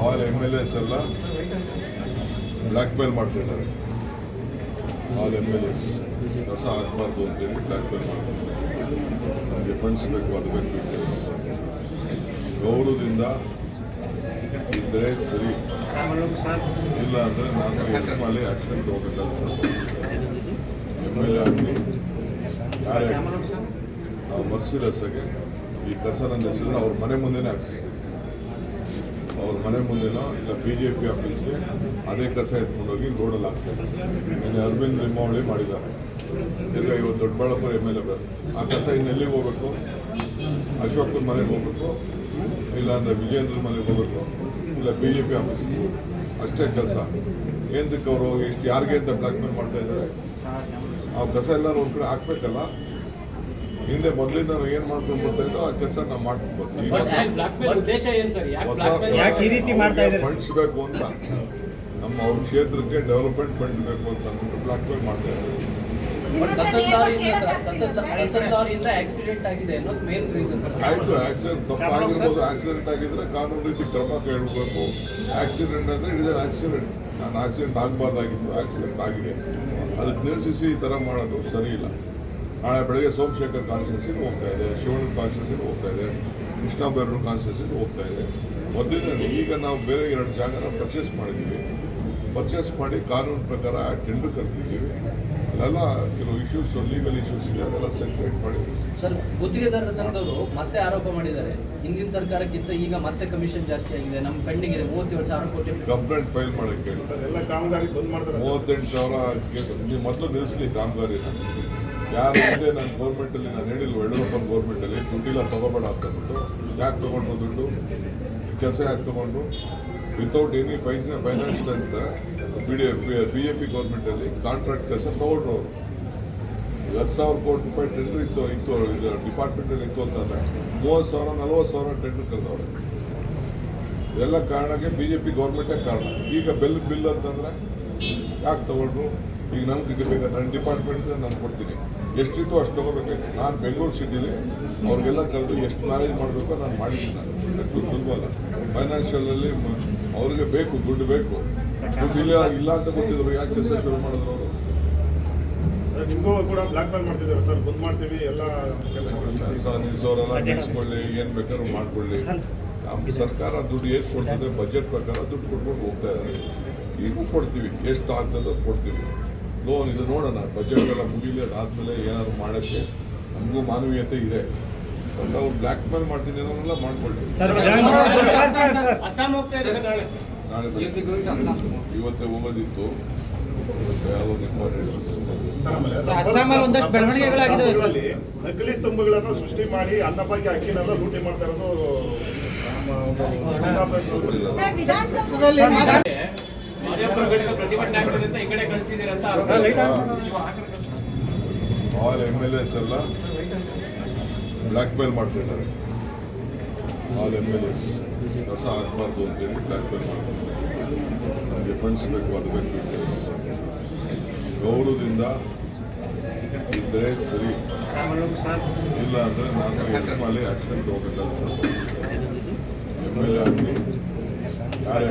All MLAs ಎಲ್ಲ black ಮೇಲ್ ಮಾಡ್ತಿದ್ದಾರೆ. All MLAs ಕಸ ಹಾಕಬಾರ್ದು ಅಂತೇಳಿ ಬ್ಲ್ಯಾಕ್ ಮೇಲ್ ಮಾಡ್ತಿದ್ದಾರೆ. ನಮಗೆ ಫಂಡ್ಸ್ ಬೇಕು, ಅದು ಬೇಕು. ಗೌರವದಿಂದ ಇದ್ದರೆ ಸರಿ, ಇಲ್ಲ ಅಂದರೆ ನಾನು ಎಸ್ಮಾಲಿ ಆ್ಯಕ್ಷನ್ ತಗೋಬೇಕಾಗ್ತದೆ. MLA ಆಗಲಿ ಯಾರೇ ನಾವು ಮರ್ಸಿಲೆಸ್ಸಾಗೆ ಈ ಕಸ ನನ್ನ ಹೆಸರು ಅವ್ರ ಮನೆ ಮುಂದೆನೇ ಹಾಕ್ಸಿಸ್ತೀವಿ. ಅವ್ರ ಮನೆ ಮುಂದೆನೋ ಇಲ್ಲ BJP ಆಫೀಸ್ಗೆ ಅದೇ ಕಸ ಎತ್ಕೊಂಡೋಗಿ ರೋಡಲ್ಲಿ ಹಾಕ್ತಾರೆ. ನಿನ್ನೆ ಅರವಿಂದ್ ಲಿಂಬಾವಳಿ ಮಾಡಿದ್ದಾರೆ. ಈಗ ಇವತ್ತು ದೊಡ್ಡಬಳ್ಳಾಪುರ MLA ಬೇರೆ. ಆ ಕಸ ಇನ್ನೆಲ್ಲಿಗೆ ಹೋಗ್ಬೇಕು? ಅಶೋಕನ ಮನೆಗೆ ಹೋಗ್ಬೇಕು, ಇಲ್ಲ ಅಂದರೆ ವಿಜೇಂದ್ರ ಮನೆಗೆ ಹೋಗ್ಬೇಕು, ಇಲ್ಲ BJP ಆಫೀಸ್ಗೆ ಹೋಗ್ಬೇಕು. ಅಷ್ಟೇ ಕೆಲಸ. ಏನಕ್ಕೆ ಅವರು ಎಷ್ಟು ಯಾರಿಗೆ ಅಂತ ಬ್ಲ್ಯಾಕ್ ಮೇಲ್ ಮಾಡ್ತಾ ಇದ್ದಾರೆ? ಆ ಕಸ ಎಲ್ಲರೂ ಒಂದು ಕಡೆ ಹಾಕ್ಬೇಕಲ್ಲ. ಹಿಂದೆ ಮೊದಲಿಂದ ನಾವು ಏನು ಮಾಡ್ಕೊಂಡು ಬರ್ತಾ ಇದ್ದೋ ಆ ಕೆಲಸ ನಾವು ಮಾಡ್ಕೊಂಡು ಫಂಡ್ಸ್ ಬೇಕು ಅಂತ, ನಮ್ಮ ಅವ್ರ ಕ್ಷೇತ್ರಕ್ಕೆ ಡೆವಲಪ್ಮೆಂಟ್ ಫಂಡ್ ಬೇಕು ಅಂತ ಅಂದ್ಬಿಟ್ಟು ಬ್ಲ್ಯಾಕ್ ಮೇಲ್ ಮಾಡ್ತಾ ಇದ್ದಾರೆ. ಆಯ್ತು, ಆಕ್ಸಿಡೆಂಟ್ ತಪ್ಪಾಗಿರ್ಬೋದು. ಆಕ್ಸಿಡೆಂಟ್ ಆಗಿದ್ರೆ ಕಾನೂನು ರೀತಿ ಕ್ರಮ ಕೇಳಬೇಕು. ಆಕ್ಸಿಡೆಂಟ್ ಅಂದರೆ ಇಟ್ ಇಸ್ ಅನ್ ಆಕ್ಸಿಡೆಂಟ್. ನಾನು ಆಕ್ಸಿಡೆಂಟ್ ಆಗಬಾರ್ದಾಗಿತ್ತು, ಆಕ್ಸಿಡೆಂಟ್ ಆಗಿದೆ. ಅದಕ್ಕೆ ನಿಲ್ಲಿಸಿ ಈ ಥರ ಮಾಡೋದು ಸರಿ ಇಲ್ಲ. ನಾಳೆ ಬೆಳಗ್ಗೆ ಸೋಮಶೇಖರ್ ಕಾನ್ಸ್ಟಿಟ್ಯೂನ್ಸಿಗೆ ಹೋಗ್ತಾ ಇದೆ, ಶಿವಣ್ಣ ಕಾನ್ಸ್ಟಿಟ್ಯೂನ್ಸಿಗೆ ಹೋಗ್ತಾ ಇದೆ, ಕೃಷ್ಣ ಬೈರೂರು ಕಾನ್ಸ್ಟಿಟ್ಯೂನ್ಸಿಗೆ ಹೋಗ್ತಾ ಇದೆ. ಮೊದಲಿನಲ್ಲಿ ಈಗ ನಾವು ಬೇರೆ 2 ಜಾಗನ ಪರ್ಚೇಸ್ ಮಾಡಿದ್ದೀವಿ. ಪರ್ಚೇಸ್ ಮಾಡಿ ಕಾನೂನು ಪ್ರಕಾರ ಟೆಂಡರ್ ಕರೆದಿದ್ದೀವಿ. ಅಲ್ಲೆಲ್ಲ ಕೆಲವು ಇಶ್ಯೂಸ್, ಲೀಗಲ್ ಇಶ್ಯೂಸ್ ಇದೆ, ಅದೆಲ್ಲ ಸೆಕ್ರೇಟ್ ಮಾಡಿದ್ದೀವಿ. ಸರ್, ಗುತ್ತಿಗೆದಾರರ ಸಂಘದವರು ಮತ್ತೆ ಆರೋಪ ಮಾಡಿದ್ದಾರೆ, ಹಿಂದಿನ ಸರ್ಕಾರಕ್ಕಿಂತ ಈಗ ಮತ್ತೆ ಕಮಿಷನ್ ಜಾಸ್ತಿ ಆಗಿದೆ, ನಮ್ಮ ಪೆಂಡಿಂಗ್ ಇದೆ 37,000 ಕೋಟಿ. ಕಂಪ್ಲೇಂಟ್ ಫೈಲ್ ಮಾಡಕ್ಕೆ ಹೇಳಿ. 38,000 ನೀವು ಮೊದಲು ನಿಲ್ಲಿಸಲಿ ಕಾಮಗಾರಿನ. ಯಾರು ಹಿಂದೆ ನಾನು ಗೌರ್ಮೆಂಟಲ್ಲಿ ನಾನು ಹೇಳಿಲ್ವ, ಯಡಿಯೂರಪ್ಪನ ಗೌರ್ಮೆಂಟಲ್ಲಿ ದುಡ್ಡಿಲ್ಲ ತೊಗೋಬೇಡ ಅಂತಂದ್ಬಿಟ್ಟು ಯಾಕೆ ತೊಗೊಂಡ್ರು ದುಡ್ಡು? ಕೆಲಸ ಯಾಕೆ ತೊಗೊಂಡ್ರು? ವಿತೌಟ್ ಎನಿ ಫೈನಾನ್ಸ್ ಅಂತ BJP ಗೌರ್ಮೆಂಟಲ್ಲಿ ಕಾಂಟ್ರಾಕ್ಟ್ ಕೆಲಸ ತೊಗೊಂಡ್ರು ಅವರು. 10,000 ಕೋಟಿ ರೂಪಾಯಿ ಟೆಂಡರ್ ಇತ್ತು ಇದು ಡಿಪಾರ್ಟ್ಮೆಂಟಲ್ಲಿ ಇತ್ತು ಅಂತಂದರೆ 30,000 40,000 ಟೆಂಡರ್ ಕರೆದವ್ರೆ. ಇದೆಲ್ಲ ಕಾರಣಕ್ಕೆ BJP ಗೌರ್ಮೆಂಟೇ ಕಾರಣ. ಈಗ ಬಿಲ್ ಅಂತಂದರೆ ಯಾಕೆ ತೊಗೊಂಡ್ರು? ಈಗ ನಮ್ಗೆ ಬೇಕಾದ್ರೆ ನನ್ನ ಡಿಪಾರ್ಟ್ಮೆಂಟ್ ನಾನು ಕೊಡ್ತೀನಿ, ಎಷ್ಟಿತ್ತು ಅಷ್ಟು ತೊಗೋಬೇಕಾಯ್ತು. ನಾನು ಬೆಂಗಳೂರು ಸಿಟಿಲಿ ಅವ್ರಿಗೆಲ್ಲ ಕರೆದು ಎಷ್ಟು ಮ್ಯಾನೇಜ್ ಮಾಡಬೇಕೋ ನಾನು ಮಾಡಿದ್ದೀನಿ. ನಾನು ಎಷ್ಟು ಸುಲಭ ಅಲ್ಲ. ಫೈನಾನ್ಷಿಯಲಲ್ಲಿ ಅವ್ರಿಗೆ ಬೇಕು, ದುಡ್ಡು ಬೇಕು. ದುಡ್ಡು ಇಲ್ಲ ಅಂತ ಗೊತ್ತಿದ್ರು ಯಾಕೆ ಕೆಲಸ ಶುರು ಮಾಡಿದ್ರು ಅವರು? ನಿಮಗೂ ಕೂಡ ಬ್ಲ್ಯಾಕ್ ಮೇಲ್ ಮಾಡ್ತಿದ್ದಾರೆ ಸರ್, ಬಂದ್ ಮಾಡ್ತೀವಿ ಎಲ್ಲ ಕೆಲಸ ನಿಲ್ಲಿಸೋರೆಲ್ಲ ನಿಲ್ಲಿಸ್ಕೊಳ್ಳಿ, ಏನು ಬೇಕಾದ್ರೂ ಮಾಡ್ಕೊಳ್ಳಿ. ನಮ್ಮ ಸರ್ಕಾರ ದುಡ್ಡು ಏನು ಕೊಡ್ತದೆ ಬಜೆಟ್ ಪ್ರಕಾರ ದುಡ್ಡು ಕೊಟ್ಕೊಂಡು ಹೋಗ್ತಾ ಇದ್ದಾರೆ. ಈಗೂ ಕೊಡ್ತೀವಿ, ಎಷ್ಟು ಆಗ್ತದೋ ಕೊಡ್ತೀವಿ. ಲೋನ್ ಇದು ನೋಡೋಣ, ಬಜೆಟ್ ಎಲ್ಲ ಮುಗಿಲಿ, ಅದಾದಮೇಲೆ ಏನಾದ್ರು ಮಾಡೋಕ್ಕೆ ನಮಗೂ ಮಾನವೀಯತೆ ಇದೆ. ಅವ್ರು ಬ್ಲ್ಯಾಕ್ ಮೇಲ್ ಮಾಡ್ತೀನಿ ಅನ್ನೋನೆಲ್ಲ ಮಾಡ್ಕೊಳ್ತೀವಿ. ನಾಳೆ ಇವತ್ತೇ ಹೋಗೋದಿತ್ತು, ಯಾವುದೋ ಒಂದಷ್ಟು ಬೆಳವಣಿಗೆಗಳಾಗಿದ್ದಾವೆ. ನಕಲಿ ತುಂಬುಗಳನ್ನು ಸೃಷ್ಟಿ ಮಾಡಿ ಅನ್ನಭಾಗ್ಯ ಅಕ್ಕಿನೆಲ್ಲ ಲೂಟಿ ಮಾಡ್ತಾ ಇರೋದು ಆಲ್ MLAs ಎಲ್ಲ ಬ್ಲ್ಯಾಕ್ ಮೇಲ್ ಮಾಡ್ತಿದ್ದಾರೆ. ಆಲ್ MLAs ಕಸ ಹಾಕಬಾರ್ದು ಅಂತೇಳಿ ಬ್ಲ್ಯಾಕ್ ಮೇಲ್ ಮಾಡ್ತಿದ್ದಾರೆ. ನಮಗೆ ಫಂಡ್ಸ್ ಬೇಕು, ಅದು ಬೇಕು. ಗೌರವದಿಂದ ಇದ್ದರೆ ಸರಿ, ಇಲ್ಲ ಅಂದರೆ ನಾನು ಎಸ್ಮಾಲಿ ಆ್ಯಕ್ಷನ್ ತಗೋಬೇಕಾಗ್ತದೆ. MLA ಆಗಲಿ ಯಾರೇ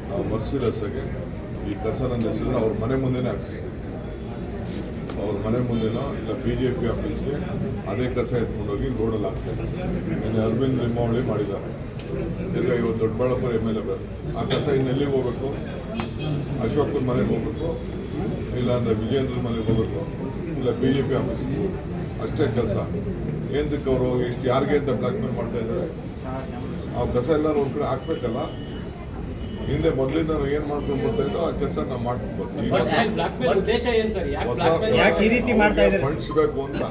ನಾವು ಮರ್ಸಿಲೆಸ್ಸಾಗೆ ಈ ಕಸ ನನ್ನ ಹೆಸರು ಅವ್ರ ಮನೆ ಮುಂದೆನೇ ಹಾಕ್ಸಿಸ್ತೀವಿ. ಅವ್ರ ಮನೆ ಮುಂದೆನೋ ಇಲ್ಲ BJP ಆಫೀಸ್ಗೆ ಅದೇ ಕಸ ಎತ್ಕೊಂಡೋಗಿ ರೋಡಲ್ಲಿ ಹಾಕ್ತಾರೆ. ನಿನ್ನೆ ಅರವಿಂದ್ ಲಿಂಬಾವಳಿ ಮಾಡಿದ್ದಾರೆ. ಈಗ ಇವತ್ತು ದೊಡ್ಡಬಳ್ಳಾಪುರ MLA ಬೇರೆ. ಆ ಕಸ ಇನ್ನೆಲ್ಲಿಗೆ ಹೋಗ್ಬೇಕು? ಅಶೋಕನ ಮನೆಗೆ ಹೋಗ್ಬೇಕು, ಇಲ್ಲ ಅಂದರೆ ವಿಜೇಂದ್ರ ಮನೆಗೆ ಹೋಗ್ಬೇಕು, ಇಲ್ಲ BJP ಆಫೀಸ್ಗೆ ಹೋಗ್ಬೇಕು. ಅಷ್ಟೇ ಕೆಲಸ. ಏನಕ್ಕೆ ಅವರು ಎಷ್ಟು ಯಾರಿಗೆ ಅಂತ ಬ್ಲ್ಯಾಕ್ ಮೇಲ್ ಮಾಡ್ತಾ ಇದ್ದಾರೆ? ಆ ಕಸ ಎಲ್ಲರೂ ಒಂದು ಕಡೆ ಹಾಕ್ಬೇಕಲ್ಲ. ಹಿಂದೆ ಮೊದಲಿಂದ ನಾವು ಏನು ಮಾಡ್ಕೊಂಡು ಬರ್ತಾ ಇದ್ದೋ ಆ ಕೆಲಸ ನಾವು ಮಾಡ್ಕೊಂಡು ಬರ್ತೀವಿ. ಫಂಡ್ಸ್ ಬೇಕು ಅಂತ,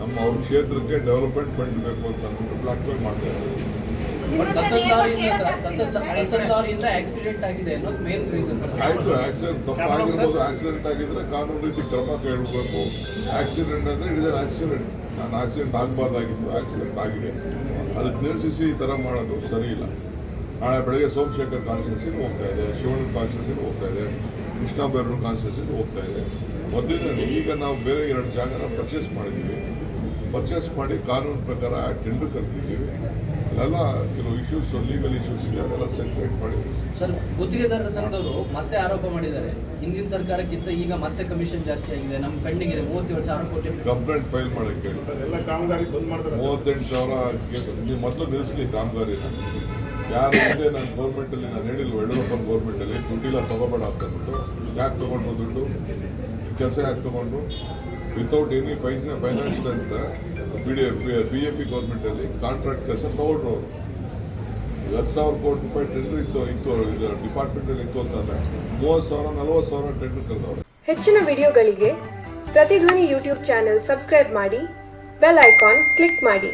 ನಮ್ಮ ಅವ್ರ ಕ್ಷೇತ್ರಕ್ಕೆ ಡೆವಲಪ್ಮೆಂಟ್ ಫಂಡ್ ಬೇಕು ಅಂತ ಅಂದ್ಬಿಟ್ಟು ಬ್ಲ್ಯಾಕ್ ಮೇಲ್ ಮಾಡ್ತಾ ಇದ್ದಾರೆ. ಆಕ್ಸಿಡೆಂಟ್ ಆಗಿದೆ ಅನ್ನೋದು ಮೇನ್ ರೀಸನ್. ಆಯ್ತು, ಆಕ್ಸಿಡೆಂಟ್ ತಪ್ಪಾಗಿರ್ಬೋದು. ಆಕ್ಸಿಡೆಂಟ್ ಆಗಿದ್ರೆ ಕಾನೂನು ರೀತಿ ಕ್ರಮ ಕೇಳಬೇಕು. ಆಕ್ಸಿಡೆಂಟ್ ಅಂದರೆ ಇಟ್ ಇಸ್ ಅನ್ ಆಕ್ಸಿಡೆಂಟ್. ನಾನು ಆಕ್ಸಿಡೆಂಟ್ ಆಗಬಾರ್ದಾಗಿತ್ತು, ಆಕ್ಸಿಡೆಂಟ್ ಆಗಿದೆ. ಅದಕ್ಕೆ ನಿಲ್ಲಿಸಿ ಈ ಥರ ಮಾಡೋದು ಸರಿ ಇಲ್ಲ. ನಾಳೆ ಬೆಳಗ್ಗೆ ಸೋಮಶೇಖರ್ ಕಾನ್ಸ್ಟಿಟ್ಯೂನ್ಸಿಗೆ ಹೋಗ್ತಾ ಇದೆ, ಶಿವಣ್ಣ ಕಾನ್ಸ್ಟಿಟ್ಯೂನ್ಸಿಗೆ ಹೋಗ್ತಾ ಇದೆ, ಕೃಷ್ಣ ಬೈರೂರು ಕಾನ್ಸ್ಟಿಟ್ಯೂನ್ಸಿಗೆ ಹೋಗ್ತಾ ಇದೆ. ಮೊದಲಿನಲ್ಲಿ ಈಗ ನಾವು ಬೇರೆ 2 ಜಾಗನ ಪರ್ಚೇಸ್ ಮಾಡಿದ್ದೀವಿ. ಪರ್ಚೇಸ್ ಮಾಡಿ ಕಾನೂನು ಪ್ರಕಾರ ಟೆಂಡರ್ ಕರೆದಿದ್ದೀವಿ. ಅಲ್ಲೆಲ್ಲ ಕೆಲವು ಇಶ್ಯೂಸ್ ಲೀಗಲ್ ಇಶ್ಯೂಸ್ ಇದೆ, ಅದೆಲ್ಲ ಸೆಟ್ರೇಟ್ ಮಾಡಿ. ಸರ್, ಗುತ್ತಿಗೆದಾರರ ಸಂಘದವರು ಮತ್ತೆ ಆರೋಪ ಮಾಡಿದ್ದಾರೆ, ಹಿಂದಿನ ಸರ್ಕಾರಕ್ಕಿಂತ ಈಗ ಮತ್ತೆ ಕಮಿಷನ್ ಜಾಸ್ತಿ ಆಗಿದೆ, ನಮ್ಮ ಪೆಂಡಿಂಗ್ ಇದೆ 37,000 ಕೋಟಿ. ಕಂಪ್ಲೇಂಟ್ ಫೈಲ್ ಮಾಡಕ್ಕೆ ಹೇಳಿ. ಸರ್ ಎಲ್ಲ ಕಾಮಗಾರಿ ಬಂದ್ ಮಾಡ್ತಾರೆ. 38,000 ನೀವು ಮೊದಲು ನಿಲ್ಲಿಸಲಿ ಕಾಮಗಾರಿನ. ಯಾರು ಹಿಂದೆ ನಾನು ಗೌರ್ಮೆಂಟಲ್ಲಿ ನಾನು ಹೇಳಿಲ್ವ, ಯಡಿಯೂರಪ್ಪನ ಗೌರ್ಮೆಂಟಲ್ಲಿ ದುಡ್ಡಿಲ್ಲ ತೊಗೋಬೇಡ ಅಂತಂದ್ಬಿಟ್ಟು ಯಾಕೆ ತೊಗೊಂಡ್ರು ದುಡ್ಡು, ಕೆಲಸ ಯಾಕೆ ತೊಗೊಂಡ್ರು ವಿತೌಟ್ ಎನಿ ಫೈನಾನ್ಸ್ ಅಂತ BJP ಗೌರ್ಮೆಂಟಲ್ಲಿ ಕಾಂಟ್ರಾಕ್ಟ್ ಕೆಲಸ ತೊಗೊಂಡ್ರು ಅವರು. 10,000 ಕೋಟಿ ರೂಪಾಯಿ ಟೆಂಡರ್ ಇತ್ತು ಇದು ಡಿಪಾರ್ಟ್ಮೆಂಟಲ್ಲಿ ಇತ್ತು ಅಂತಂದರೆ 30,000 40,000 ಟೆಂಡರ್ ಕರೆದವ್ರು. ಹೆಚ್ಚಿನ ವಿಡಿಯೋಗಳಿಗೆ ಪ್ರತಿಧ್ವನಿ ಯೂಟ್ಯೂಬ್ ಚಾನೆಲ್ ಸಬ್ಸ್ಕ್ರೈಬ್ ಮಾಡಿ, ಬೆಲ್ ಐಕಾನ್ ಕ್ಲಿಕ್ ಮಾಡಿ.